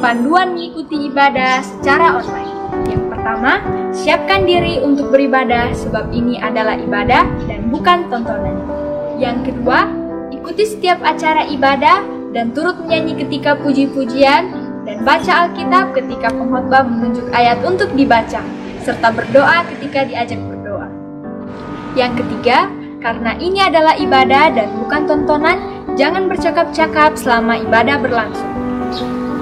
panduan mengikuti ibadah secara online. Yang pertama, siapkan diri untuk beribadah sebab ini adalah ibadah dan bukan tontonan. Yang kedua, ikuti setiap acara ibadah dan turut menyanyi ketika puji-pujian dan baca Alkitab ketika pengkhotbah menunjuk ayat untuk dibaca, serta berdoa ketika diajak berdoa. Yang ketiga, karena ini adalah ibadah dan bukan tontonan, jangan bercakap-cakap selama ibadah berlangsung.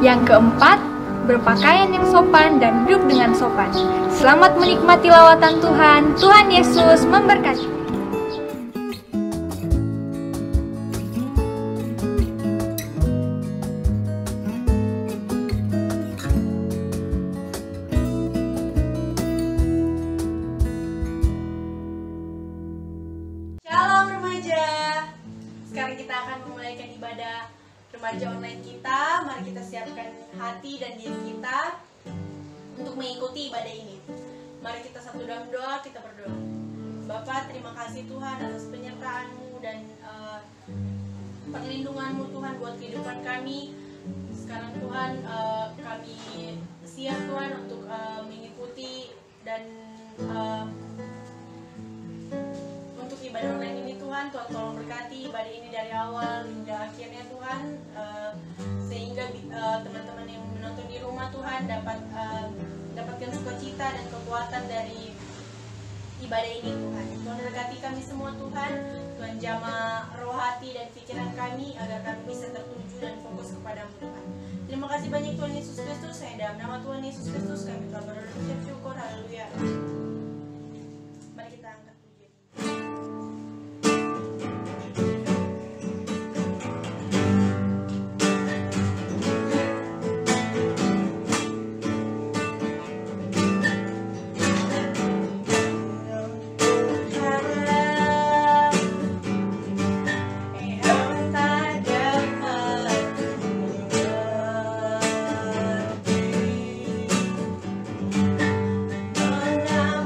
Yang keempat, berpakaian yang sopan dan hidup dengan sopan. Selamat menikmati lawatan Tuhan. Tuhan Yesus memberkati. Shalom remaja. Sekarang kita akan memulaikan ibadah remaja online kita. Mari kita siapkan hati dan diri kita untuk mengikuti ibadah ini. Mari kita satu dalam doa, kita berdoa. Bapa, terima kasih Tuhan atas penyertaan-Mu dan perlindungan-Mu Tuhan buat kehidupan kami. Sekarang Tuhan, kami siap Tuhan untuk mengikuti dan untuk ibadah online ini Tuhan. Tuhan tolong berkati ibadah ini dari awal hingga akhirnya Tuhan, sehingga teman-teman yang menonton di rumah Tuhan dapatkan sukacita dan kekuatan dari ibadah ini Tuhan. Tuhan berkati kami semua Tuhan. Tuhan jamah roh hati dan pikiran kami agar kami bisa tertuju dan fokus kepada-Mu Tuhan. Terima kasih banyak Tuhan Yesus Kristus. Saya dalam nama Tuhan Yesus Kristus kami telah berdoa dan ucap syukur. Haleluya. Mari kita angkat pujian. Now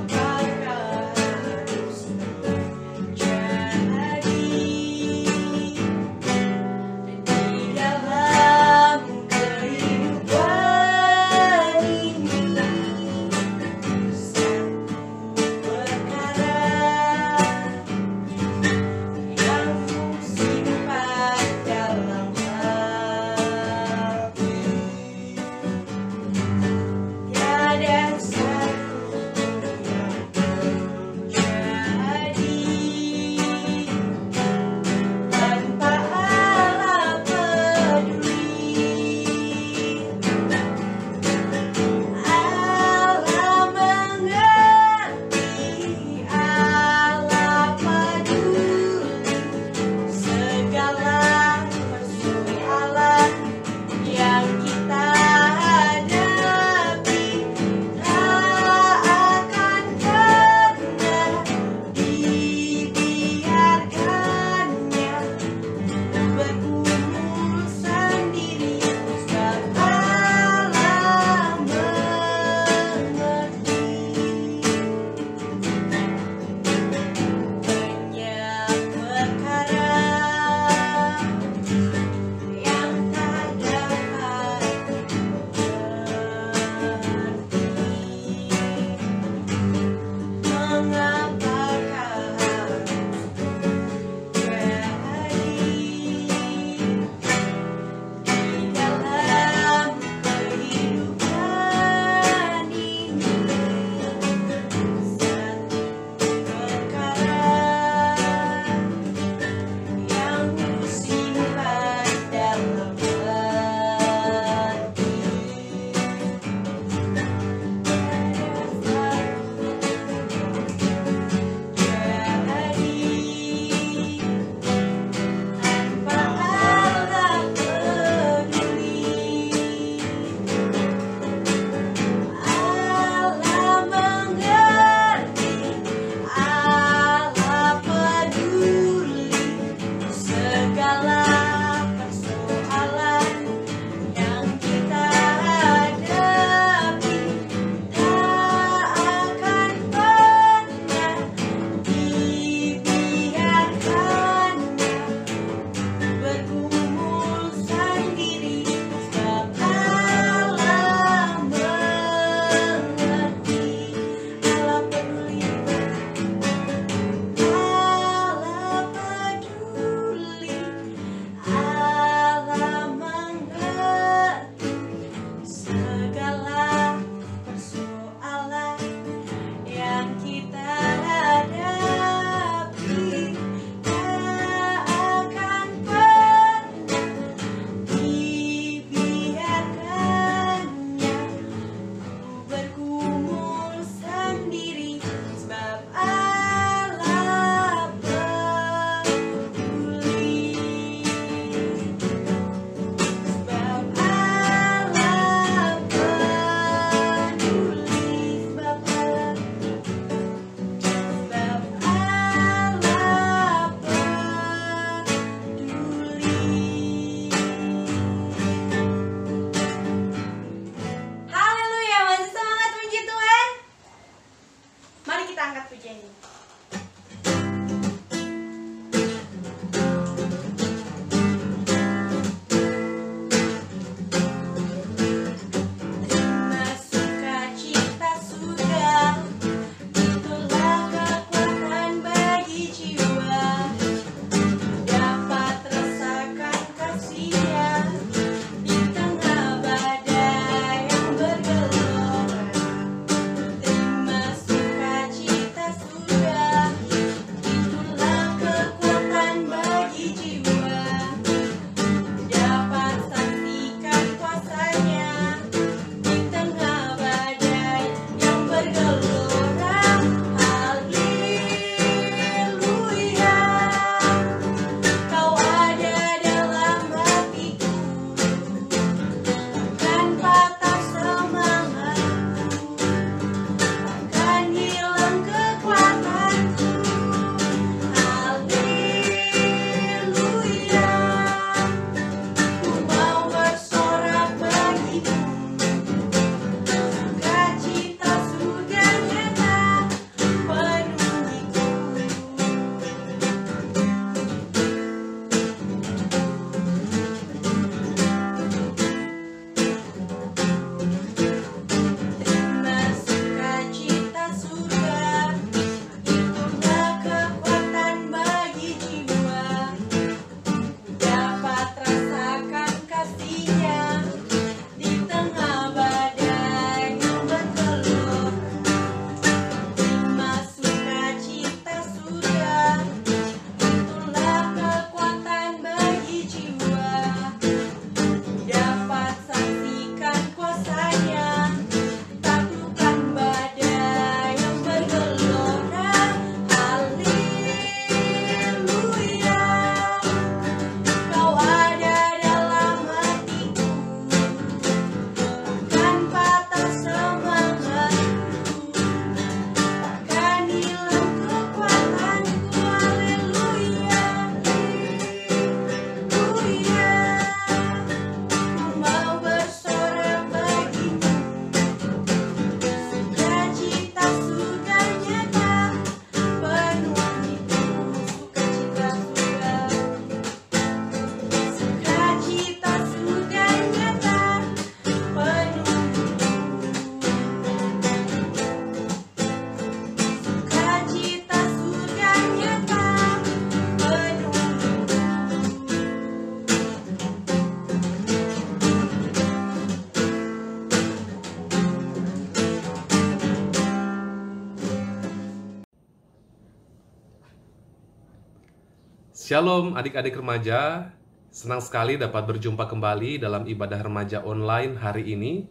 Shalom adik-adik remaja, senang sekali dapat berjumpa kembali dalam ibadah remaja online hari ini.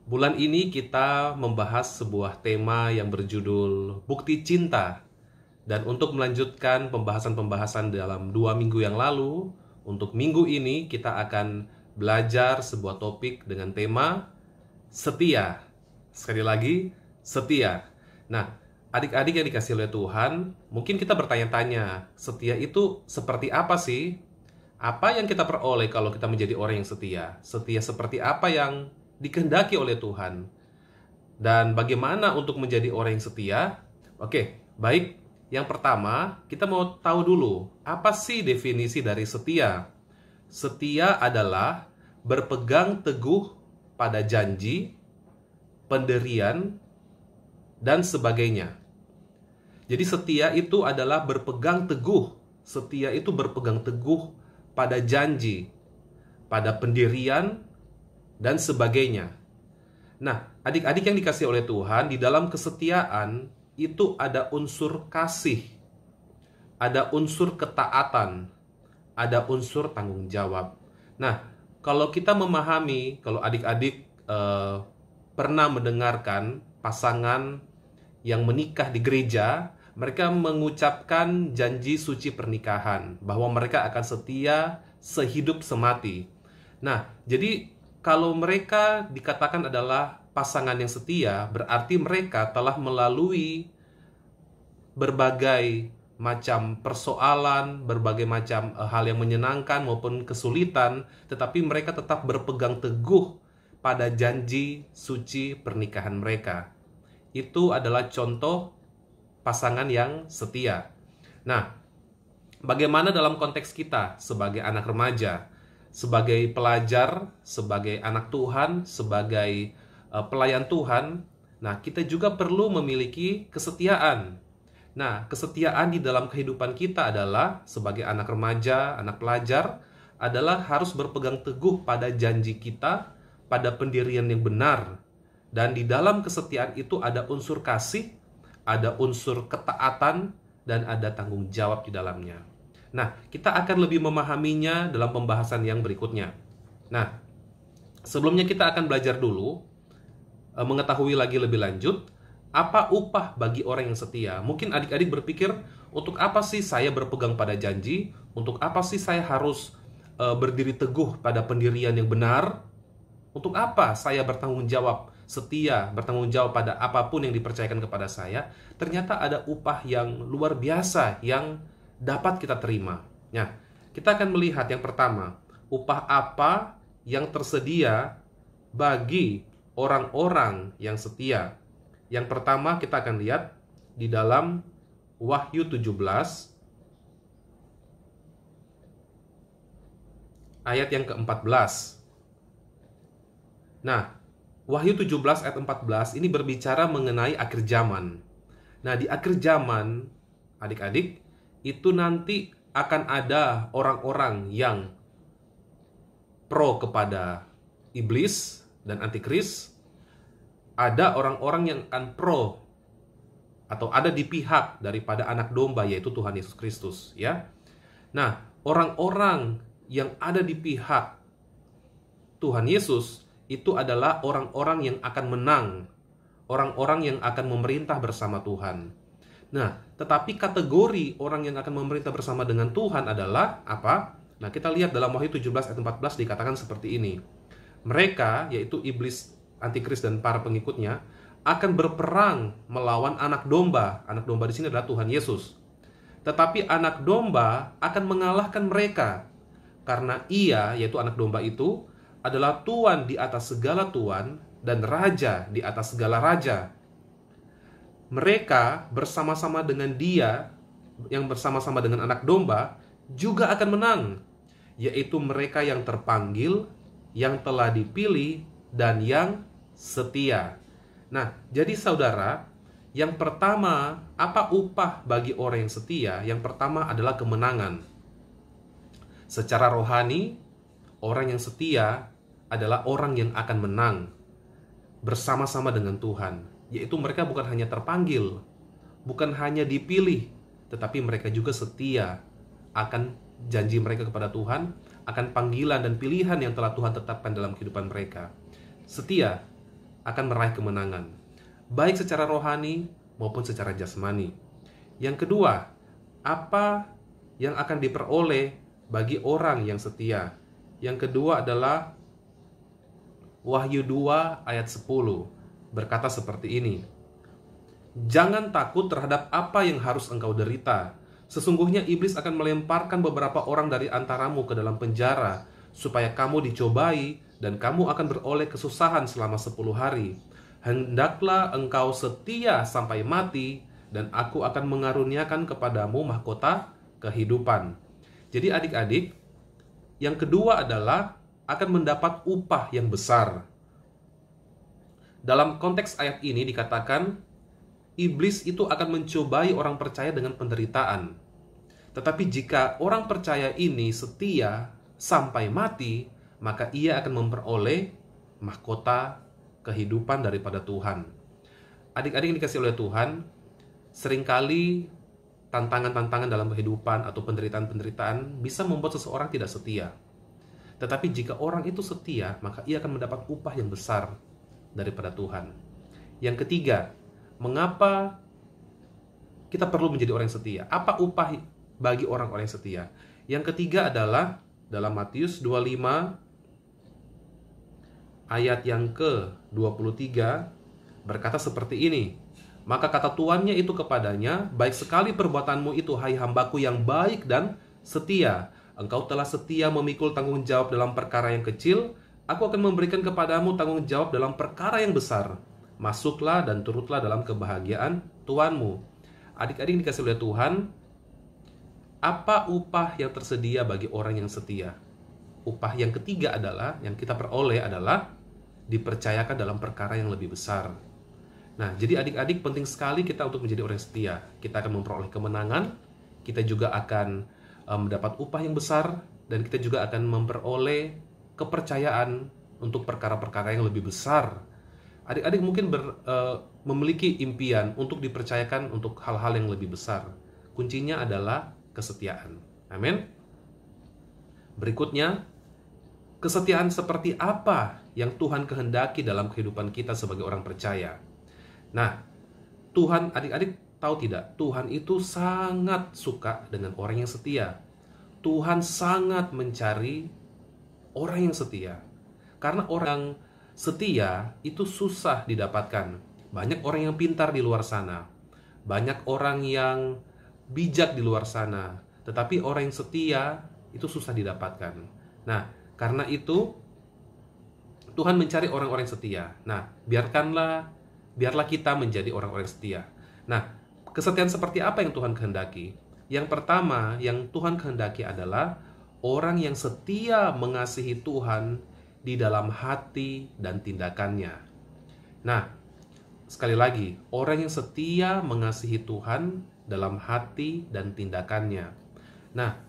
Bulan ini kita membahas sebuah tema yang berjudul Bukti Cinta. Dan untuk melanjutkan pembahasan-pembahasan dalam 2 minggu yang lalu, untuk minggu ini kita akan belajar sebuah topik dengan tema setia. Sekali lagi, setia. Nah, adik-adik yang dikasihi oleh Tuhan, mungkin kita bertanya-tanya, setia itu seperti apa sih? Apa yang kita peroleh kalau kita menjadi orang yang setia? Setia seperti apa yang dikehendaki oleh Tuhan? Dan bagaimana untuk menjadi orang yang setia? Oke, baik. Yang pertama, kita mau tahu dulu, apa sih definisi dari setia? Setia adalah berpegang teguh pada janji, pendirian, dan sebagainya. Jadi setia itu adalah berpegang teguh. Setia itu berpegang teguh pada janji, pada pendirian, dan sebagainya. Nah, adik-adik yang dikasihi oleh Tuhan, di dalam kesetiaan itu ada unsur kasih, ada unsur ketaatan, ada unsur tanggung jawab. Nah, kalau kita memahami, kalau adik-adik pernah mendengarkan pasangan yang menikah di gereja, mereka mengucapkan janji suci pernikahan, bahwa mereka akan setia sehidup semati. Nah, jadi kalau mereka dikatakan adalah pasangan yang setia, berarti mereka telah melalui berbagai macam persoalan, berbagai macam hal yang menyenangkan maupun kesulitan, tetapi mereka tetap berpegang teguh pada janji suci pernikahan mereka. Itu adalah contoh pasangan yang setia. Nah, bagaimana dalam konteks kita sebagai anak remaja, sebagai pelajar, sebagai anak Tuhan, sebagai pelayan Tuhan? Nah, kita juga perlu memiliki kesetiaan. Nah, kesetiaan di dalam kehidupan kita adalah sebagai anak remaja, anak pelajar, adalah harus berpegang teguh pada janji kita, pada pendirian yang benar. Dan di dalam kesetiaan itu ada unsur kasih, ada unsur ketaatan, dan ada tanggung jawab di dalamnya. Nah, kita akan lebih memahaminya dalam pembahasan yang berikutnya. Nah, sebelumnya kita akan belajar dulu, mengetahui lagi lebih lanjut, apa upah bagi orang yang setia. Mungkin adik-adik berpikir, untuk apa sih saya berpegang pada janji? Untuk apa sih saya harus berdiri teguh pada pendirian yang benar? Untuk apa saya bertanggung jawab setia, bertanggung jawab pada apapun yang dipercayakan kepada saya? Ternyata ada upah yang luar biasa yang dapat kita terima. Nah, kita akan melihat yang pertama, upah apa yang tersedia bagi orang-orang yang setia. Yang pertama kita akan lihat di dalam Wahyu 17 ayat yang ke-14. Nah, Wahyu 17 ayat 14 ini berbicara mengenai akhir zaman. Nah, di akhir zaman, adik-adik, itu nanti akan ada orang-orang yang pro kepada iblis dan antikris. Ada orang-orang yang akan pro atau ada di pihak daripada anak domba, yaitu Tuhan Yesus Kristus, ya. Nah, orang-orang yang ada di pihak Tuhan Yesus itu adalah orang-orang yang akan menang, orang-orang yang akan memerintah bersama Tuhan. Nah, tetapi kategori orang yang akan memerintah bersama dengan Tuhan adalah apa? Nah, kita lihat dalam Wahyu 17 ayat 14 dikatakan seperti ini. Mereka, yaitu iblis, antikris, dan para pengikutnya, akan berperang melawan anak domba. Anak domba di sini adalah Tuhan Yesus. Tetapi anak domba akan mengalahkan mereka, karena ia, yaitu anak domba itu, adalah Tuan di atas segala tuan dan raja di atas segala raja. Mereka bersama-sama dengan dia, yang bersama-sama dengan anak domba, juga akan menang, yaitu mereka yang terpanggil, yang telah dipilih, dan yang setia. Nah, jadi saudara, yang pertama, apa upah bagi orang yang setia? Yang pertama adalah kemenangan. Secara rohani, orang yang setia adalah orang yang akan menang bersama-sama dengan Tuhan, yaitu mereka bukan hanya terpanggil, bukan hanya dipilih, tetapi mereka juga setia akan janji mereka kepada Tuhan, akan panggilan dan pilihan yang telah Tuhan tetapkan dalam kehidupan mereka. Setia akan meraih kemenangan, baik secara rohani maupun secara jasmani. Yang kedua, apa yang akan diperoleh bagi orang yang setia? Yang kedua adalah Wahyu 2 ayat 10 berkata seperti ini. Jangan takut terhadap apa yang harus engkau derita. Sesungguhnya iblis akan melemparkan beberapa orang dari antaramu ke dalam penjara, supaya kamu dicobai dan kamu akan beroleh kesusahan selama 10 hari. Hendaklah engkau setia sampai mati, dan aku akan mengaruniakan kepadamu mahkota kehidupan. Jadi adik-adik, yang kedua adalah akan mendapat upah yang besar. Dalam konteks ayat ini dikatakan, iblis itu akan mencobai orang percaya dengan penderitaan. Tetapi jika orang percaya ini setia sampai mati, maka ia akan memperoleh mahkota kehidupan daripada Tuhan. Adik-adik yang dikasihi oleh Tuhan, seringkali tantangan-tantangan dalam kehidupan atau penderitaan-penderitaan bisa membuat seseorang tidak setia. Tetapi jika orang itu setia, maka ia akan mendapat upah yang besar daripada Tuhan. Yang ketiga, mengapa kita perlu menjadi orang yang setia? Apa upah bagi orang-orang yang setia? Yang ketiga adalah dalam Matius 25 ayat yang ke-23 berkata seperti ini. Maka kata tuannya itu kepadanya, baik sekali perbuatanmu itu, hai hambaku yang baik dan setia. Engkau telah setia memikul tanggung jawab dalam perkara yang kecil, aku akan memberikan kepadamu tanggung jawab dalam perkara yang besar. Masuklah dan turutlah dalam kebahagiaan Tuanmu. Adik-adik dikasih oleh Tuhan, apa upah yang tersedia bagi orang yang setia? Upah yang ketiga adalah, yang kita peroleh adalah dipercayakan dalam perkara yang lebih besar. Nah, jadi adik-adik penting sekali kita untuk menjadi orang yang setia. Kita akan memperoleh kemenangan, kita juga akan mendapat upah yang besar, dan kita juga akan memperoleh kepercayaan untuk perkara-perkara yang lebih besar. Adik-adik mungkin memiliki impian untuk dipercayakan untuk hal-hal yang lebih besar. Kuncinya adalah kesetiaan. Amin. Berikutnya, kesetiaan seperti apa yang Tuhan kehendaki dalam kehidupan kita sebagai orang percaya? Nah, Tuhan, adik-adik tahu tidak? Tuhan itu sangat suka dengan orang yang setia. Tuhan sangat mencari orang yang setia. Karena orang yang setia itu susah didapatkan. Banyak orang yang pintar di luar sana. Banyak orang yang bijak di luar sana. Tetapi orang yang setia itu susah didapatkan. Nah, karena itu Tuhan mencari orang-orang yang setia. Nah, biarlah kita menjadi orang-orang yang setia. Nah, kesetiaan seperti apa yang Tuhan kehendaki? Yang pertama yang Tuhan kehendaki adalah orang yang setia mengasihi Tuhan di dalam hati dan tindakannya. Nah, sekali lagi, orang yang setia mengasihi Tuhan dalam hati dan tindakannya. Nah,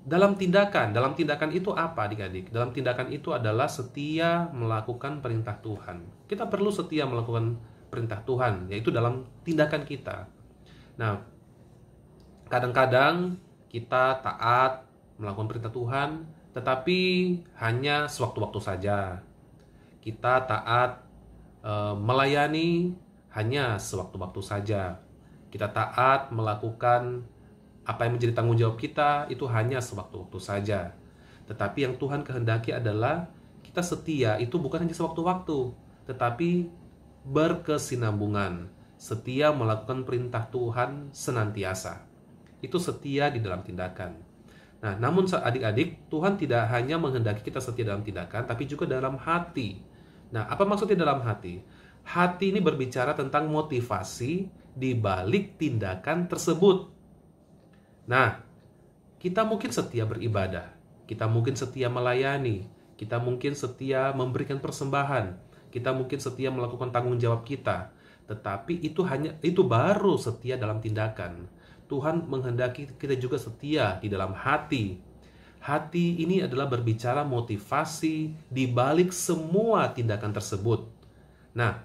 dalam tindakan itu apa adik-adik? Dalam tindakan itu adalah setia melakukan perintah Tuhan. Kita perlu setia melakukan perintah Tuhan, yaitu dalam tindakan kita. Nah, kadang-kadang kita taat melakukan perintah Tuhan, tetapi hanya sewaktu-waktu saja. Kita taat melayani hanya sewaktu-waktu saja. Kita taat melakukan apa yang menjadi tanggung jawab kita itu hanya sewaktu-waktu saja. Tetapi yang Tuhan kehendaki adalah kita setia itu bukan hanya sewaktu-waktu, tetapi berkesinambungan, setia melakukan perintah Tuhan senantiasa. Itu setia di dalam tindakan. Nah, namun adik-adik, Tuhan tidak hanya menghendaki kita setia dalam tindakan, tapi juga dalam hati. Nah, apa maksudnya dalam hati? Hati ini berbicara tentang motivasi di balik tindakan tersebut. Nah, kita mungkin setia beribadah, kita mungkin setia melayani, kita mungkin setia memberikan persembahan, kita mungkin setia melakukan tanggung jawab kita, tetapi itu baru setia dalam tindakan. Tuhan menghendaki kita juga setia di dalam hati. Hati ini adalah berbicara motivasi di balik semua tindakan tersebut. Nah,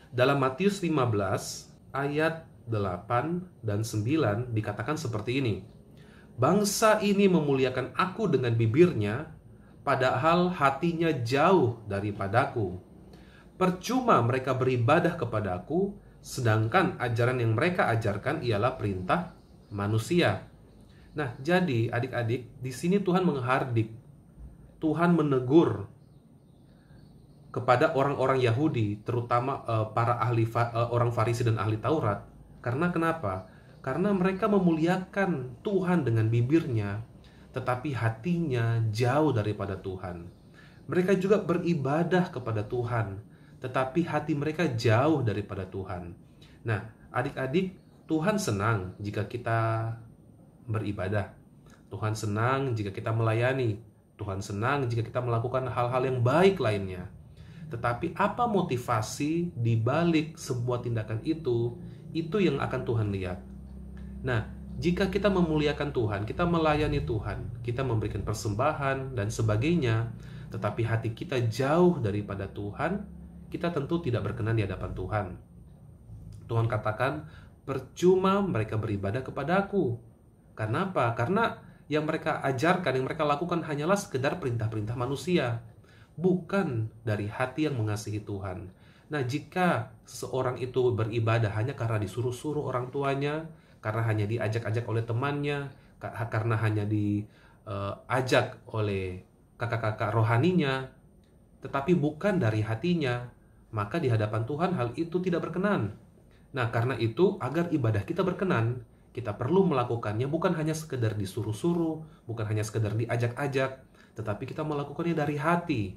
dalam Matius 15 ayat 8 dan 9 dikatakan seperti ini. Bangsa ini memuliakan aku dengan bibirnya, padahal hatinya jauh daripadaku. Percuma mereka beribadah kepadaku, sedangkan ajaran yang mereka ajarkan ialah perintah manusia. Nah, jadi adik-adik, di sini Tuhan menghardik, Tuhan menegur kepada orang-orang Yahudi, terutama para orang Farisi dan ahli Taurat. Karena kenapa? Karena mereka memuliakan Tuhan dengan bibirnya, tetapi hatinya jauh daripada Tuhan. Mereka juga beribadah kepada Tuhan, tetapi hati mereka jauh daripada Tuhan. Nah, adik-adik, Tuhan senang jika kita beribadah. Tuhan senang jika kita melayani. Tuhan senang jika kita melakukan hal-hal yang baik lainnya. Tetapi apa motivasi di balik sebuah tindakan itu yang akan Tuhan lihat. Nah, jika kita memuliakan Tuhan, kita melayani Tuhan, kita memberikan persembahan dan sebagainya, tetapi hati kita jauh daripada Tuhan, kita tentu tidak berkenan di hadapan Tuhan. Tuhan katakan, percuma mereka beribadah kepadaku. Karena apa? Karena yang mereka ajarkan, yang mereka lakukan hanyalah sekedar perintah-perintah manusia, bukan dari hati yang mengasihi Tuhan. Nah, jika seseorang itu beribadah hanya karena disuruh-suruh orang tuanya, karena hanya diajak-ajak oleh temannya, karena hanya diajak oleh kakak-kakak rohaninya, tetapi bukan dari hatinya, maka di hadapan Tuhan hal itu tidak berkenan. Nah, karena itu, agar ibadah kita berkenan, kita perlu melakukannya bukan hanya sekedar disuruh-suruh, bukan hanya sekedar diajak-ajak, tetapi kita melakukannya dari hati.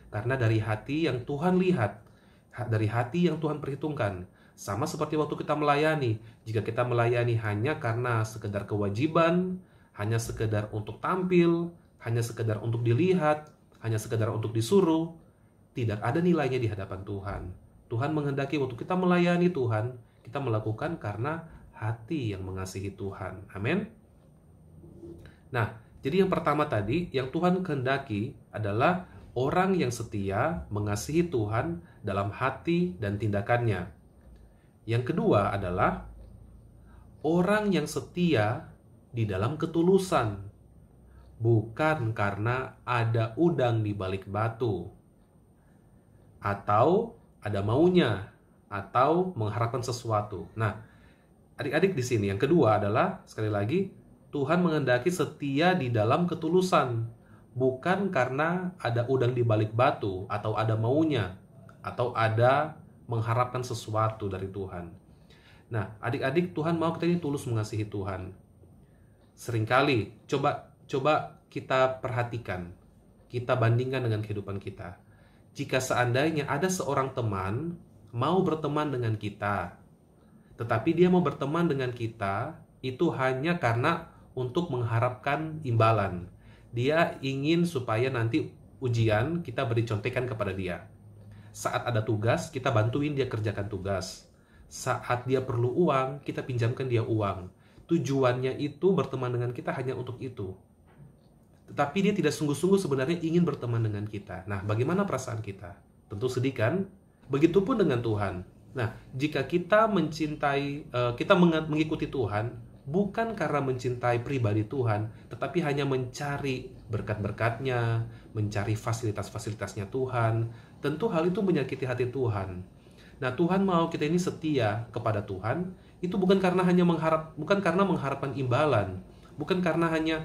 Karena dari hati yang Tuhan lihat, dari hati yang Tuhan perhitungkan. Sama seperti waktu kita melayani, jika kita melayani hanya karena sekedar kewajiban, hanya sekedar untuk tampil, hanya sekedar untuk dilihat, hanya sekedar untuk disuruh, tidak ada nilainya di hadapan Tuhan. Tuhan menghendaki waktu kita melayani Tuhan, kita melakukan karena hati yang mengasihi Tuhan. Amin. Nah, jadi yang pertama tadi, yang Tuhan kehendaki adalah orang yang setia mengasihi Tuhan dalam hati dan tindakannya. Yang kedua adalah orang yang setia di dalam ketulusan, bukan karena ada udang di balik batu, atau ada maunya, atau mengharapkan sesuatu. Nah, adik-adik di sini yang kedua adalah, sekali lagi, Tuhan menghendaki setia di dalam ketulusan, bukan karena ada udang di balik batu, atau ada maunya, atau ada mengharapkan sesuatu dari Tuhan. Nah, adik-adik, Tuhan mau kita ini tulus mengasihi Tuhan. Seringkali, coba kita perhatikan, kita bandingkan dengan kehidupan kita. Jika seandainya ada seorang teman mau berteman dengan kita, tetapi dia mau berteman dengan kita, itu hanya karena untuk mengharapkan imbalan. Dia ingin supaya nanti ujian kita beri contekan kepada dia. Saat ada tugas, kita bantuin dia kerjakan tugas. Saat dia perlu uang, kita pinjamkan dia uang. Tujuannya itu berteman dengan kita hanya untuk itu. Tetapi dia tidak sungguh-sungguh sebenarnya ingin berteman dengan kita. Nah, bagaimana perasaan kita? Tentu sedih kan? Begitupun dengan Tuhan. Nah, jika kita mencintai, kita mengikuti Tuhan, bukan karena mencintai pribadi Tuhan, tetapi hanya mencari berkat-berkatnya, mencari fasilitas-fasilitasnya Tuhan, tentu hal itu menyakiti hati Tuhan. Nah, Tuhan mau kita ini setia kepada Tuhan, itu bukan karena mengharapkan imbalan, bukan karena hanya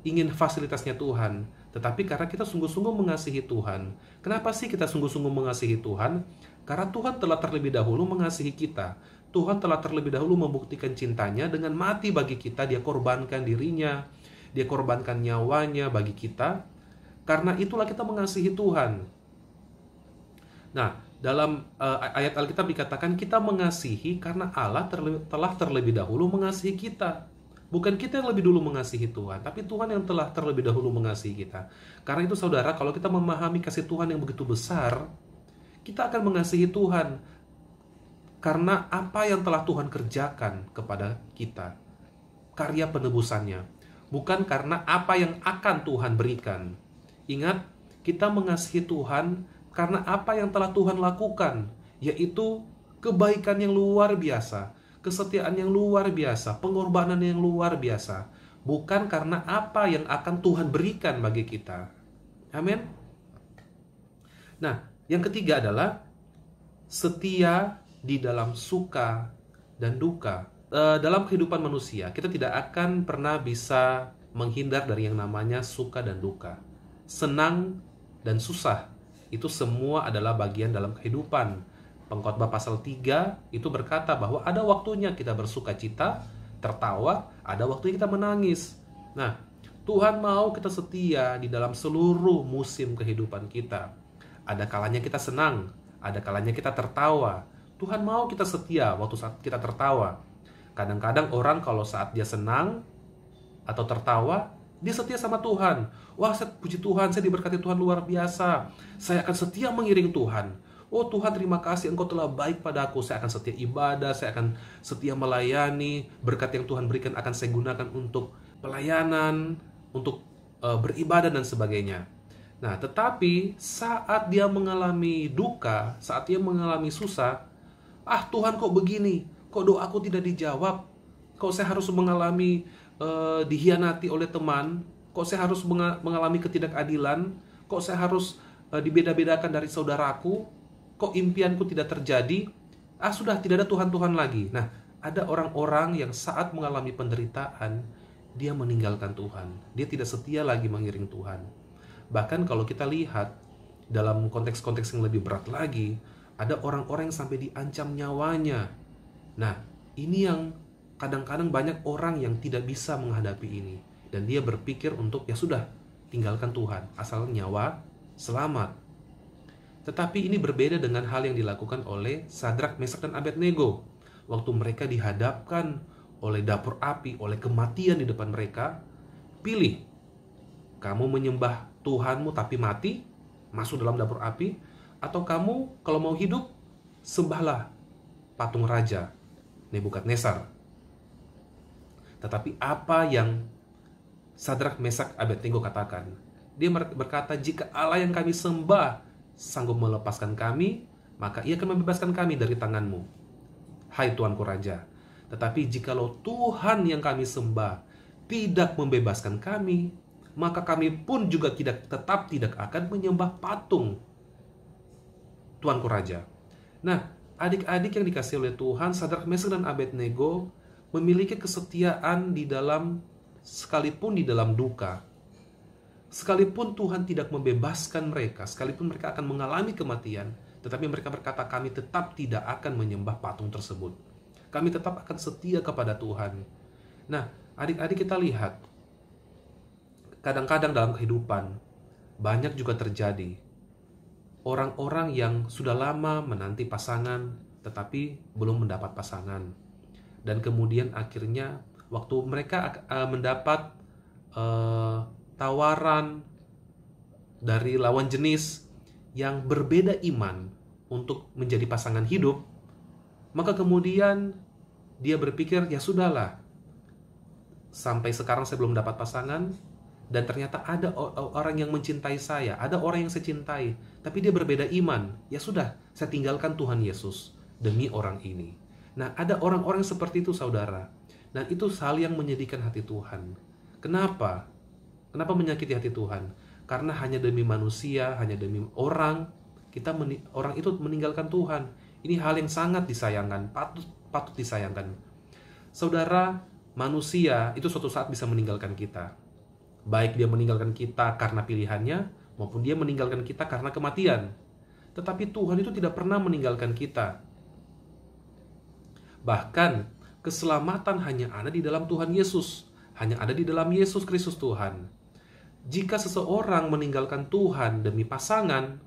ingin fasilitasnya Tuhan, tetapi karena kita sungguh-sungguh mengasihi Tuhan. Kenapa sih kita sungguh-sungguh mengasihi Tuhan? Karena Tuhan telah terlebih dahulu mengasihi kita. Tuhan telah terlebih dahulu membuktikan cintanya dengan mati bagi kita. Dia korbankan dirinya, dia korbankan nyawanya bagi kita. Karena itulah kita mengasihi Tuhan. Nah, dalam ayat Alkitab dikatakan kita mengasihi karena Allah telah terlebih dahulu mengasihi kita. Bukan kita yang lebih dulu mengasihi Tuhan, tapi Tuhan yang telah terlebih dahulu mengasihi kita. Karena itu saudara, kalau kita memahami kasih Tuhan yang begitu besar, kita akan mengasihi Tuhan karena apa yang telah Tuhan kerjakan kepada kita, karya penebusannya, bukan karena apa yang akan Tuhan berikan. Ingat, kita mengasihi Tuhan karena apa yang telah Tuhan lakukan, yaitu kebaikan yang luar biasa, kesetiaan yang luar biasa, pengorbanan yang luar biasa. bukan karena apa yang akan Tuhan berikan bagi kita. Amin. Nah, yang ketiga adalah setia di dalam suka dan duka. Dalam kehidupan manusia, kita tidak akan pernah bisa menghindar dari yang namanya suka dan duka. Senang dan susah, itu semua adalah bagian dalam kehidupan. Pengkhotbah pasal 3 itu berkata bahwa ada waktunya kita bersuka cita, tertawa, ada waktunya kita menangis. Nah, Tuhan mau kita setia di dalam seluruh musim kehidupan kita. Ada kalanya kita senang, ada kalanya kita tertawa. Tuhan mau kita setia waktu saat kita tertawa. Kadang-kadang orang kalau saat dia senang atau tertawa, dia setia sama Tuhan. Wah, puji Tuhan, saya diberkati Tuhan luar biasa. Saya akan setia mengiring Tuhan. Oh Tuhan, terima kasih, Engkau telah baik padaku. Saya akan setia ibadah, saya akan setia melayani. Berkat yang Tuhan berikan akan saya gunakan untuk pelayanan, untuk beribadah dan sebagainya. Nah, tetapi saat dia mengalami duka, saat dia mengalami susah, Tuhan kok begini? Kok doaku tidak dijawab? Kok saya harus mengalami dihianati oleh teman? Kok saya harus mengalami ketidakadilan? Kok saya harus dibeda-bedakan dari saudaraku? Kok impianku tidak terjadi? Sudah tidak ada Tuhan-Tuhan lagi. Nah, ada orang-orang yang saat mengalami penderitaan, dia meninggalkan Tuhan. Dia tidak setia lagi mengiring Tuhan. Bahkan kalau kita lihat dalam konteks-konteks yang lebih berat lagi, ada orang-orang yang sampai diancam nyawanya. Nah, ini yang kadang-kadang banyak orang yang tidak bisa menghadapi ini. Dan dia berpikir untuk, ya sudah, tinggalkan Tuhan, asal nyawa selamat. Tetapi ini berbeda dengan hal yang dilakukan oleh Sadrak, Mesak, dan Abednego. Waktu mereka dihadapkan oleh dapur api, oleh kematian di depan mereka, pilih, kamu menyembah Tuhanmu tapi mati, masuk dalam dapur api, atau kamu kalau mau hidup, sembahlah patung raja Nebukadnezar. Tetapi apa yang Sadrak, Mesak, Abednego katakan? Dia berkata, jika Allah yang kami sembah sanggup melepaskan kami, maka ia akan membebaskan kami dari tanganmu, hai Tuanku Raja. Tetapi jikalau Tuhan yang kami sembah tidak membebaskan kami, maka kami pun juga tetap tidak akan menyembah patung, Tuanku Raja. Nah, adik-adik yang dikasihi oleh Tuhan, Sadrak, Mesak, dan Abednego memiliki kesetiaan di dalam, sekalipun di dalam duka. Sekalipun Tuhan tidak membebaskan mereka, sekalipun mereka akan mengalami kematian, tetapi mereka berkata, kami tetap tidak akan menyembah patung tersebut. Kami tetap akan setia kepada Tuhan. Nah, adik-adik kita lihat, kadang-kadang dalam kehidupan, banyak juga terjadi orang-orang yang sudah lama menanti pasangan, tetapi belum mendapat pasangan. Dan kemudian akhirnya waktu mereka mendapat tawaran dari lawan jenis yang berbeda iman untuk menjadi pasangan hidup, maka kemudian dia berpikir, ya sudahlah, sampai sekarang saya belum dapat pasangan, dan ternyata ada orang yang mencintai saya, ada orang yang saya cintai, tapi dia berbeda iman. Ya sudah, saya tinggalkan Tuhan Yesus demi orang ini. Nah, ada orang-orang seperti itu, saudara. Dan itu hal yang menyedihkan hati Tuhan. Kenapa? Kenapa menyakiti hati Tuhan? Karena hanya demi manusia, hanya demi orang, orang itu meninggalkan Tuhan. Ini hal yang sangat disayangkan, patut disayangkan. Saudara, manusia itu suatu saat bisa meninggalkan kita. Baik dia meninggalkan kita karena pilihannya, maupun dia meninggalkan kita karena kematian. Tetapi Tuhan itu tidak pernah meninggalkan kita. Bahkan, keselamatan hanya ada di dalam Tuhan Yesus. Hanya ada di dalam Yesus Kristus Tuhan. Jika seseorang meninggalkan Tuhan demi pasangan,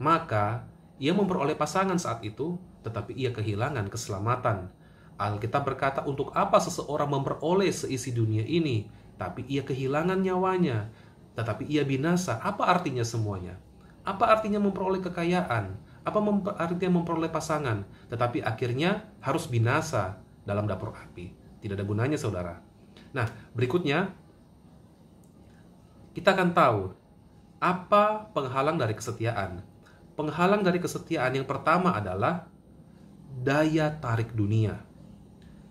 maka ia memperoleh pasangan saat itu, tetapi ia kehilangan keselamatan. Alkitab berkata, untuk apa seseorang memperoleh seisi dunia ini, tapi ia kehilangan nyawanya, tetapi ia binasa? Apa artinya semuanya? Apa artinya memperoleh kekayaan? Apa artinya memperoleh pasangan, tetapi akhirnya harus binasa dalam dapur api? Tidak ada gunanya, saudara. Nah, berikutnya, kita akan tahu apa penghalang dari kesetiaan. Penghalang dari kesetiaan yang pertama adalah daya tarik dunia.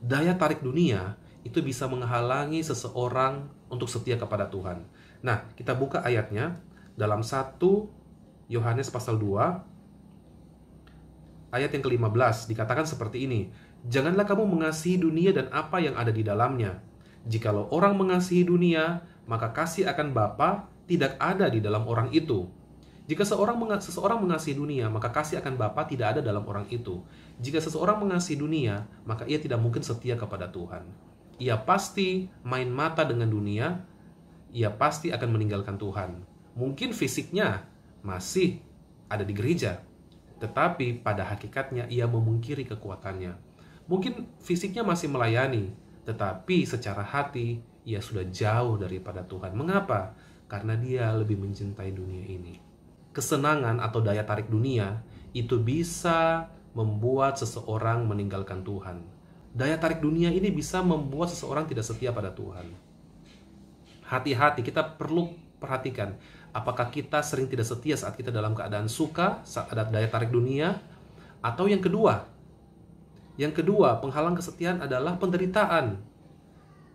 Daya tarik dunia itu bisa menghalangi seseorang untuk setia kepada Tuhan. Nah, kita buka ayatnya dalam 1 Yohanes pasal 2 ayat yang ke-15, dikatakan seperti ini. Janganlah kamu mengasihi dunia dan apa yang ada di dalamnya. Jikalau orang mengasihi dunia, maka kasih akan Bapa tidak ada di dalam orang itu. Jika seseorang mengasihi dunia, maka kasih akan Bapa tidak ada dalam orang itu. Jika seseorang mengasihi dunia, maka ia tidak mungkin setia kepada Tuhan. Ia pasti main mata dengan dunia, ia pasti akan meninggalkan Tuhan. Mungkin fisiknya masih ada di gereja, tetapi pada hakikatnya ia memungkiri kekuatannya. Mungkin fisiknya masih melayani, tetapi secara hati ia sudah jauh daripada Tuhan. Mengapa? Karena dia lebih mencintai dunia ini. Kesenangan atau daya tarik dunia itu bisa membuat seseorang meninggalkan Tuhan. Daya tarik dunia ini bisa membuat seseorang tidak setia pada Tuhan. Hati-hati, kita perlu perhatikan apakah kita sering tidak setia saat kita dalam keadaan suka, saat ada daya tarik dunia, atau yang kedua. Yang kedua, penghalang kesetiaan adalah penderitaan.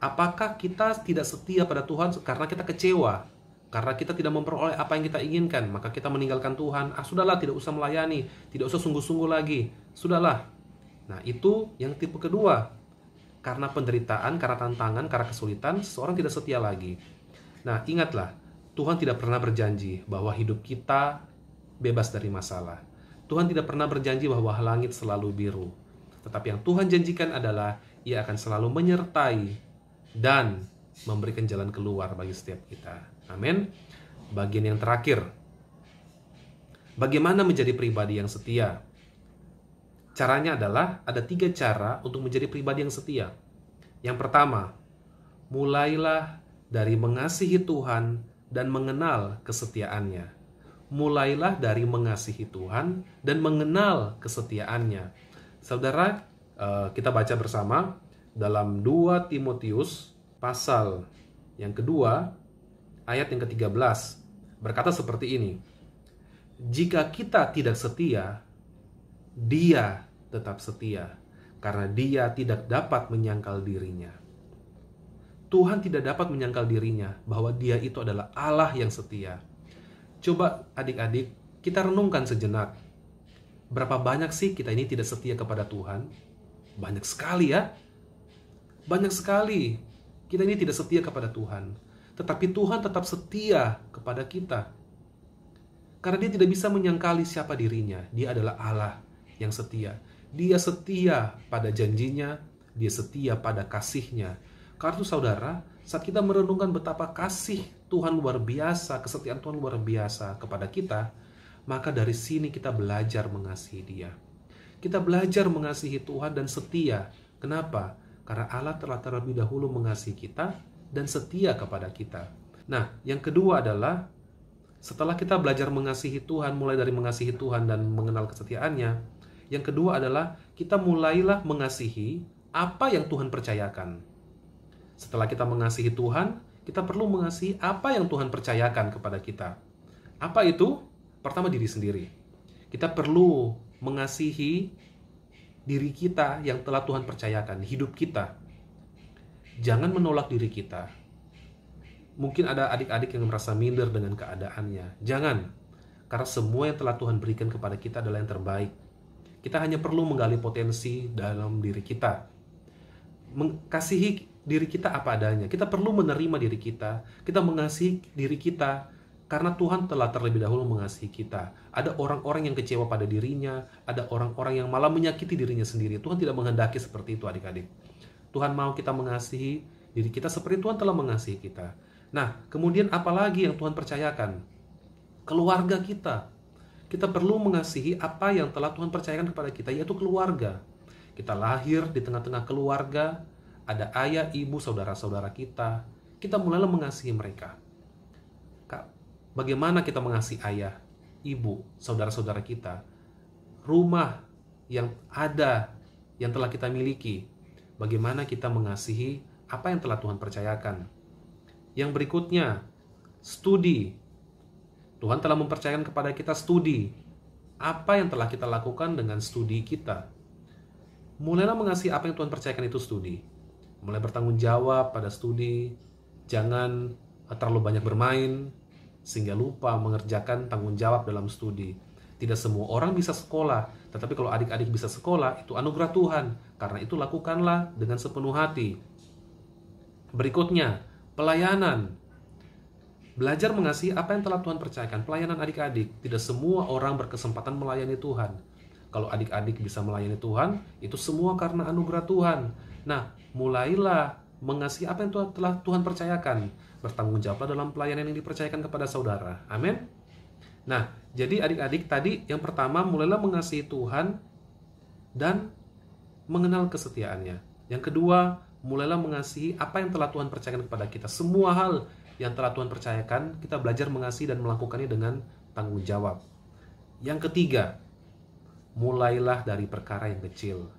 Apakah kita tidak setia pada Tuhan karena kita kecewa, karena kita tidak memperoleh apa yang kita inginkan, maka kita meninggalkan Tuhan. Sudahlah, tidak usah melayani, tidak usah sungguh-sungguh lagi. Sudahlah. Nah, itu yang tipe kedua. Karena penderitaan, karena tantangan, karena kesulitan, seseorang tidak setia lagi. Nah, ingatlah, Tuhan tidak pernah berjanji bahwa hidup kita bebas dari masalah. Tuhan tidak pernah berjanji bahwa langit selalu biru. Tetapi yang Tuhan janjikan adalah Ia akan selalu menyertai dan memberikan jalan keluar bagi setiap kita. Amin. Bagian yang terakhir. Bagaimana menjadi pribadi yang setia? Caranya adalah ada 3 cara untuk menjadi pribadi yang setia. Yang pertama, mulailah dari mengasihi Tuhan dan mengenal kesetiaannya. Mulailah dari mengasihi Tuhan dan mengenal kesetiaannya. Saudara, kita baca bersama dalam 2 Timotius pasal yang kedua, ayat yang ke-13, berkata seperti ini. Jika kita tidak setia, Dia tetap setia, karena Dia tidak dapat menyangkal dirinya. Tuhan tidak dapat menyangkal dirinya bahwa Dia itu adalah Allah yang setia. Coba adik-adik, kita renungkan sejenak. Berapa banyak sih kita ini tidak setia kepada Tuhan? Banyak sekali ya. Banyak sekali kita ini tidak setia kepada Tuhan. Tetapi Tuhan tetap setia kepada kita. Karena Dia tidak bisa menyangkali siapa dirinya. Dia adalah Allah yang setia. Dia setia pada janjinya. Dia setia pada kasih-Nya. Karena itu saudara, saat kita merenungkan betapa kasih Tuhan luar biasa, kesetiaan Tuhan luar biasa kepada kita, maka dari sini kita belajar mengasihi Dia. Kita belajar mengasihi Tuhan dan setia. Kenapa? Karena Allah telah terlebih dahulu mengasihi kita dan setia kepada kita. Nah, yang kedua adalah setelah kita belajar mengasihi Tuhan, mulai dari mengasihi Tuhan dan mengenal kesetiaannya, yang kedua adalah kita mulailah mengasihi apa yang Tuhan percayakan. Setelah kita mengasihi Tuhan, kita perlu mengasihi apa yang Tuhan percayakan kepada kita. Apa itu? Pertama, diri sendiri. Kita perlu mengasihi diri kita yang telah Tuhan percayakan, hidup kita. Jangan menolak diri kita. Mungkin ada adik-adik yang merasa minder dengan keadaannya. Jangan, karena semua yang telah Tuhan berikan kepada kita adalah yang terbaik. Kita hanya perlu menggali potensi dalam diri kita. Mengasihi diri kita apa adanya. Kita perlu menerima diri kita. Kita mengasihi diri kita karena Tuhan telah terlebih dahulu mengasihi kita. Ada orang-orang yang kecewa pada dirinya, ada orang-orang yang malah menyakiti dirinya sendiri. Tuhan tidak menghendaki seperti itu, adik-adik. Tuhan mau kita mengasihi diri kita seperti Tuhan telah mengasihi kita. Nah, kemudian apa lagi yang Tuhan percayakan? Keluarga kita. Kita perlu mengasihi apa yang telah Tuhan percayakan kepada kita, yaitu keluarga. Kita lahir di tengah-tengah keluarga, ada ayah, ibu, saudara-saudara kita. Kita mulailah mengasihi mereka. Bagaimana kita mengasihi ayah, ibu, saudara-saudara kita? Rumah yang ada, yang telah kita miliki. Bagaimana kita mengasihi apa yang telah Tuhan percayakan? Yang berikutnya, studi. Tuhan telah mempercayakan kepada kita studi. Apa yang telah kita lakukan dengan studi kita? Mulailah mengasihi apa yang Tuhan percayakan itu studi. mulai bertanggung jawab pada studi, jangan terlalu banyak bermain sehingga lupa mengerjakan tanggung jawab dalam studi. Tidak semua orang bisa sekolah, tetapi kalau adik-adik bisa sekolah, itu anugerah Tuhan. Karena itu lakukanlah dengan sepenuh hati. Berikutnya, pelayanan. Belajar mengasihi apa yang telah Tuhan percayakan. Pelayanan adik-adik. Tidak semua orang berkesempatan melayani Tuhan. Kalau adik-adik bisa melayani Tuhan, itu semua karena anugerah Tuhan. Nah, mulailah mengasihi apa yang telah Tuhan percayakan. Bertanggung jawablah dalam pelayanan yang dipercayakan kepada saudara. Amin. Nah, jadi adik-adik tadi yang pertama, mulailah mengasihi Tuhan dan mengenal kesetiaannya. Yang kedua, mulailah mengasihi apa yang telah Tuhan percayakan kepada kita. Semua hal yang telah Tuhan percayakan, kita belajar mengasihi dan melakukannya dengan tanggung jawab. Yang ketiga, mulailah dari perkara yang kecil.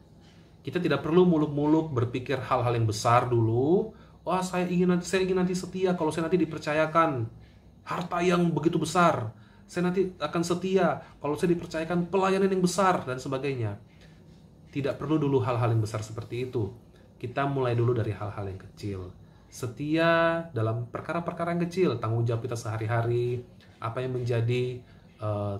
Kita tidak perlu muluk-muluk berpikir hal-hal yang besar dulu. Wah, saya ingin nanti setia kalau saya nanti dipercayakan harta yang begitu besar. Saya nanti akan setia kalau saya dipercayakan pelayanan yang besar dan sebagainya. Tidak perlu dulu hal-hal yang besar seperti itu. Kita mulai dulu dari hal-hal yang kecil. Setia dalam perkara-perkara yang kecil, tanggung jawab kita sehari-hari, apa yang menjadi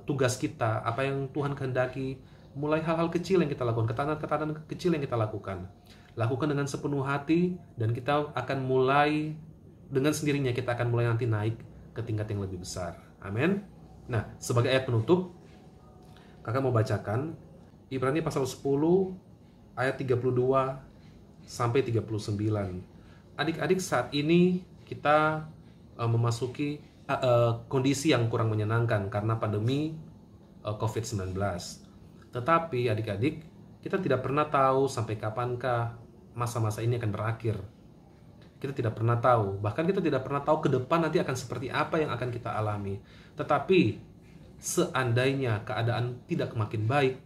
tugas kita, apa yang Tuhan kehendaki. Mulai hal-hal kecil yang kita lakukan, ketaatan-ketaatan kecil yang kita lakukan. Lakukan dengan sepenuh hati dan kita akan mulai dengan sendirinya, kita akan mulai nanti naik ke tingkat yang lebih besar. Amin. Nah, sebagai ayat penutup, kakak mau bacakan Ibrani pasal 10 ayat 32 sampai 39. Adik-adik, saat ini kita memasuki kondisi yang kurang menyenangkan karena pandemi COVID-19. Tetapi adik-adik, kita tidak pernah tahu sampai kapankah masa-masa ini akan berakhir. Kita tidak pernah tahu, bahkan kita tidak pernah tahu ke depan nanti akan seperti apa yang akan kita alami. Tetapi seandainya keadaan tidak makin baik,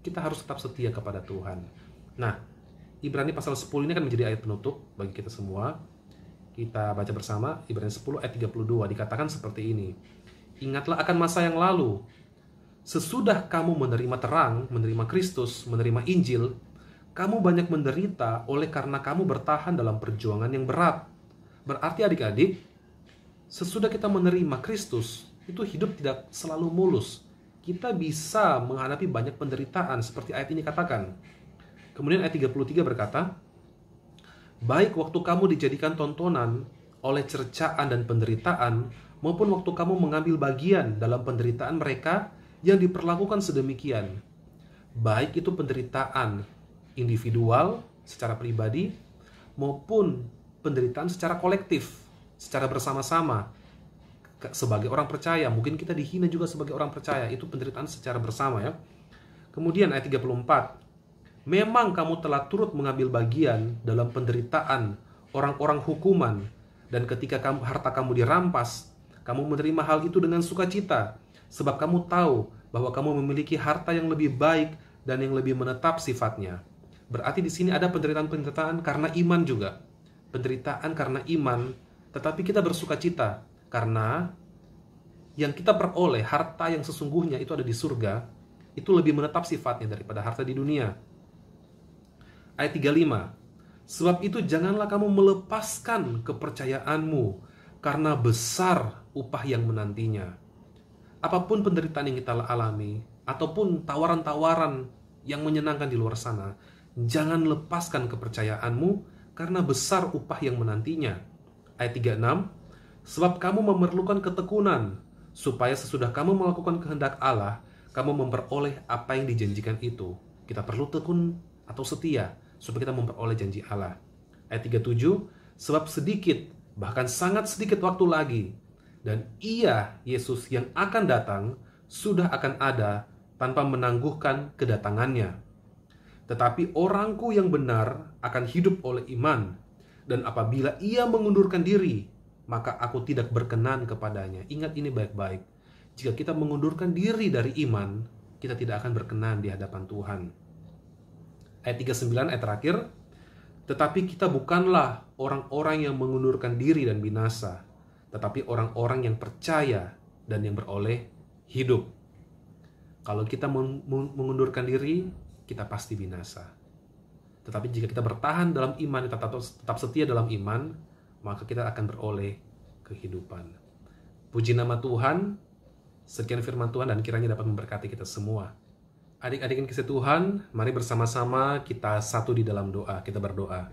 kita harus tetap setia kepada Tuhan. Nah, Ibrani pasal 10 ini akan menjadi ayat penutup bagi kita semua. Kita baca bersama Ibrani 10 ayat 32, dikatakan seperti ini. Ingatlah akan masa yang lalu. Sesudah kamu menerima terang, menerima Kristus, menerima Injil, kamu banyak menderita oleh karena kamu bertahan dalam perjuangan yang berat. Berarti adik-adik, sesudah kita menerima Kristus, itu hidup tidak selalu mulus. Kita bisa menghadapi banyak penderitaan seperti ayat ini katakan. Kemudian ayat 33 berkata, baik waktu kamu dijadikan tontonan oleh cercaan dan penderitaan, maupun waktu kamu mengambil bagian dalam penderitaan mereka yang diperlakukan sedemikian. Baik itu penderitaan individual secara pribadi maupun penderitaan secara kolektif, secara bersama-sama. Sebagai orang percaya, mungkin kita dihina juga sebagai orang percaya, itu penderitaan secara bersama ya. Kemudian ayat 34. Memang kamu telah turut mengambil bagian dalam penderitaan orang-orang hukuman, dan ketika harta kamu dirampas, kamu menerima hal itu dengan sukacita, sebab kamu tahu bahwa kamu memiliki harta yang lebih baik dan yang lebih menetap sifatnya. Berarti di sini ada penderitaan-penderitaan karena iman juga. Penderitaan karena iman, tetapi kita bersukacita karena yang kita peroleh, harta yang sesungguhnya itu ada di surga, itu lebih menetap sifatnya daripada harta di dunia. Ayat 35. Sebab itu janganlah kamu melepaskan kepercayaanmu, karena besar upah yang menantinya. Apapun penderitaan yang kita alami, ataupun tawaran-tawaran yang menyenangkan di luar sana, jangan lepaskan kepercayaanmu, karena besar upah yang menantinya. Ayat 36. Sebab kamu memerlukan ketekunan, supaya sesudah kamu melakukan kehendak Allah, kamu memperoleh apa yang dijanjikan itu. Kita perlu tekun atau setia, supaya kita memperoleh janji Allah. Ayat 37. Sebab sedikit, bahkan sangat sedikit waktu lagi, dan Ia, Yesus yang akan datang, sudah akan ada tanpa menangguhkan kedatangannya. Tetapi orangku yang benar akan hidup oleh iman, dan apabila ia mengundurkan diri, maka aku tidak berkenan kepadanya. Ingat ini baik-baik. Jika kita mengundurkan diri dari iman, kita tidak akan berkenan di hadapan Tuhan. Ayat 39, ayat terakhir. Tetapi kita bukanlah orang-orang yang mengundurkan diri dan binasa, tetapi orang-orang yang percaya dan yang beroleh hidup. Kalau kita mengundurkan diri, kita pasti binasa. Tetapi jika kita bertahan dalam iman, kita tetap setia dalam iman, maka kita akan beroleh kehidupan. Puji nama Tuhan. Sekian firman Tuhan dan kiranya dapat memberkati kita semua. Adik-adik yang kasih Tuhan, mari bersama-sama kita satu di dalam doa. Kita berdoa.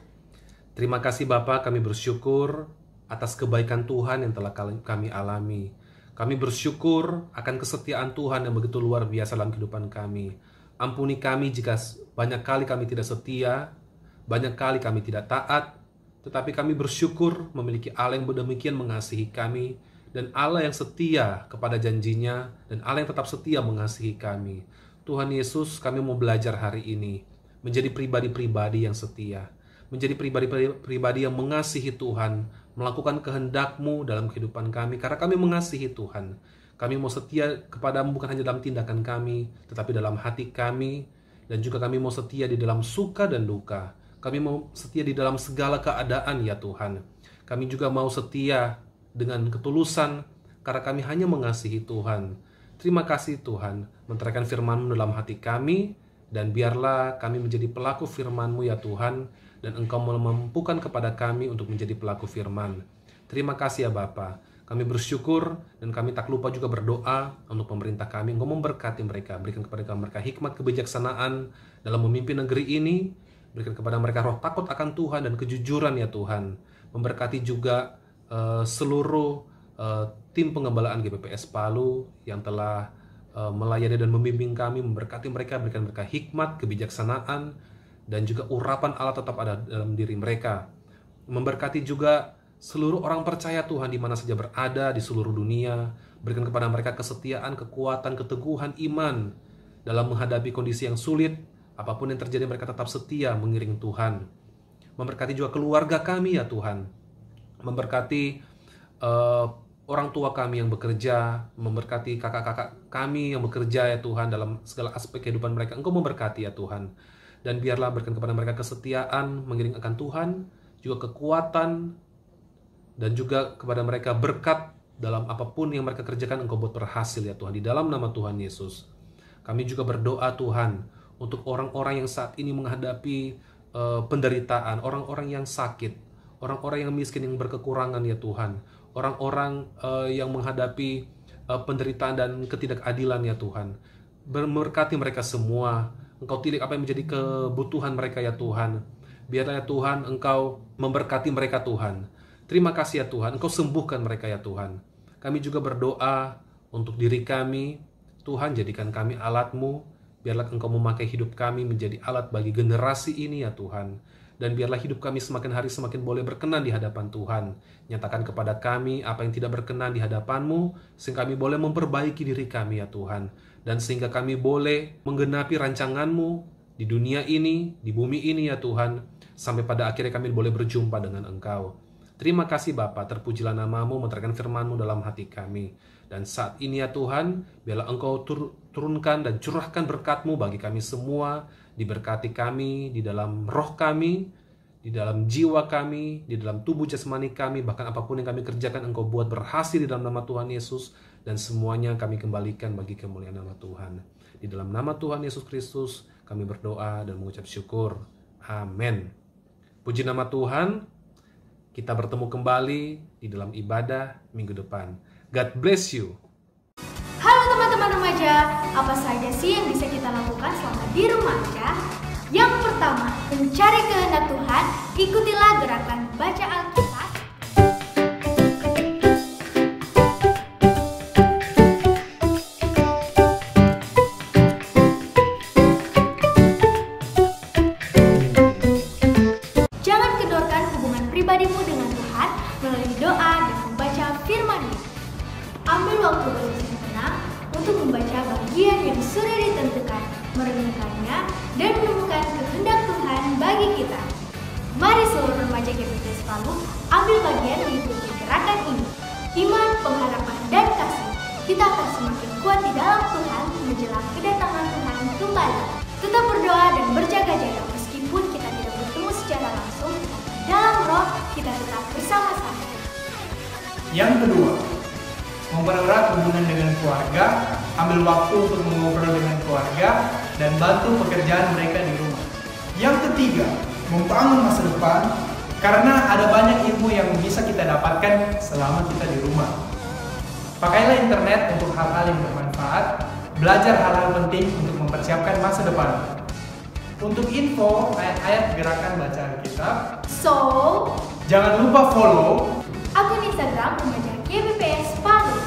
Terima kasih Bapa, kami bersyukur atas kebaikan Tuhan yang telah kami alami. Kami bersyukur akan kesetiaan Tuhan yang begitu luar biasa dalam kehidupan kami. Ampuni kami jika banyak kali kami tidak setia, banyak kali kami tidak taat, tetapi kami bersyukur memiliki Allah yang demikian mengasihi kami, dan Allah yang setia kepada janjinya, dan Allah yang tetap setia mengasihi kami. Tuhan Yesus, kami mau belajar hari ini menjadi pribadi-pribadi yang setia, menjadi pribadi-pribadi yang mengasihi Tuhan, melakukan kehendak-Mu dalam kehidupan kami, karena kami mengasihi Tuhan. Kami mau setia kepadamu bukan hanya dalam tindakan kami, tetapi dalam hati kami, dan juga kami mau setia di dalam suka dan duka. Kami mau setia di dalam segala keadaan ya Tuhan. Kami juga mau setia dengan ketulusan, karena kami hanya mengasihi Tuhan. Terima kasih Tuhan, menteraikan firman-Mu dalam hati kami, dan biarlah kami menjadi pelaku firman-Mu ya Tuhan, dan Engkau memampukan kepada kami untuk menjadi pelaku firman. Terima kasih ya Bapa. Kami bersyukur dan kami tak lupa juga berdoa untuk pemerintah kami. Engkau memberkati mereka, berikan kepada mereka hikmat kebijaksanaan dalam memimpin negeri ini, berikan kepada mereka roh takut akan Tuhan dan kejujuran ya Tuhan. Memberkati juga seluruh tim pengembalaan GPPS Palu yang telah melayani dan membimbing kami, memberkati mereka, berikan mereka hikmat, kebijaksanaan, dan juga urapan Allah tetap ada dalam diri mereka. Memberkati juga seluruh orang percaya Tuhan di mana saja berada di seluruh dunia, berikan kepada mereka kesetiaan, kekuatan, keteguhan iman dalam menghadapi kondisi yang sulit. Apapun yang terjadi mereka tetap setia mengiring Tuhan. Memberkati juga keluarga kami ya Tuhan. Memberkati orang tua kami yang bekerja, memberkati kakak-kakak kami yang bekerja ya Tuhan dalam segala aspek kehidupan mereka. Engkau memberkati ya Tuhan. Dan biarlah berikan kepada mereka kesetiaan mengiring akan Tuhan, juga kekuatan, dan juga kepada mereka berkat dalam apapun yang mereka kerjakan. Engkau buat berhasil ya Tuhan, di dalam nama Tuhan Yesus. Kami juga berdoa Tuhan untuk orang-orang yang saat ini menghadapi penderitaan, orang-orang yang sakit, orang-orang yang miskin, yang berkekurangan ya Tuhan, orang-orang yang menghadapi penderitaan dan ketidakadilan ya Tuhan. Berkati mereka semua. Engkau tilik apa yang menjadi kebutuhan mereka ya Tuhan. Biarlah ya Tuhan Engkau memberkati mereka Tuhan. Terima kasih ya Tuhan, Engkau sembuhkan mereka ya Tuhan. Kami juga berdoa untuk diri kami. Tuhan, jadikan kami alat-Mu. Biarlah Engkau memakai hidup kami menjadi alat bagi generasi ini ya Tuhan. Dan biarlah hidup kami semakin hari semakin boleh berkenan di hadapan Tuhan. Nyatakan kepada kami apa yang tidak berkenan di hadapan-Mu, sehingga kami boleh memperbaiki diri kami ya Tuhan. Dan sehingga kami boleh menggenapi rancangan-Mu di dunia ini, di bumi ini ya Tuhan. Sampai pada akhirnya kami boleh berjumpa dengan Engkau. Terima kasih Bapa, terpujilah nama-Mu, menteraikan firman-Mu dalam hati kami. Dan saat ini ya Tuhan, biarlah Engkau turunkan dan curahkan berkat-Mu bagi kami semua. Diberkati kami di dalam roh kami, di dalam jiwa kami, di dalam tubuh jasmani kami. Bahkan apapun yang kami kerjakan Engkau buat berhasil di dalam nama Tuhan Yesus. Dan semuanya kami kembalikan bagi kemuliaan nama Tuhan. Di dalam nama Tuhan Yesus Kristus kami berdoa dan mengucap syukur. Amin. Puji nama Tuhan. Kita bertemu kembali di dalam ibadah minggu depan. God bless you. Halo teman-teman remaja, apa saja sih yang bisa kita lakukan selama di remaja? Yang pertama, mencari kehendak Tuhan, ikutilah gerakan baca Alkitab. Jangan kendorkan hubungan pribadimu dengan Tuhan melalui doa dan membaca firman-Nya. Ambil waktu bersih tenang untuk membaca bagian yang sudah ditentukan, merenungkannya, dan menemukan kehendak Tuhan bagi kita. Mari seluruh remaja GPPS Palu ambil bagian mengikuti gerakan ini. Iman, pengharapan, dan kasih. Kita akan semakin kuat di dalam Tuhan menjelang kedatangan Tuhan kembali. Tetap berdoa dan berjaga-jaga meskipun kita tidak bertemu secara langsung. Dalam roh kita tetap bersama-sama. Yang kedua, mempererat hubungan dengan keluarga, ambil waktu untuk mengobrol dengan keluarga, dan bantu pekerjaan mereka di rumah. Yang ketiga, membangun masa depan karena ada banyak ilmu yang bisa kita dapatkan selama kita di rumah. Pakailah internet untuk hal-hal yang bermanfaat, belajar hal-hal penting untuk mempersiapkan masa depan. Untuk info ayat-ayat gerakan baca Alkitab, So, jangan lupa follow akun Instagram Remaja GBPS Palu.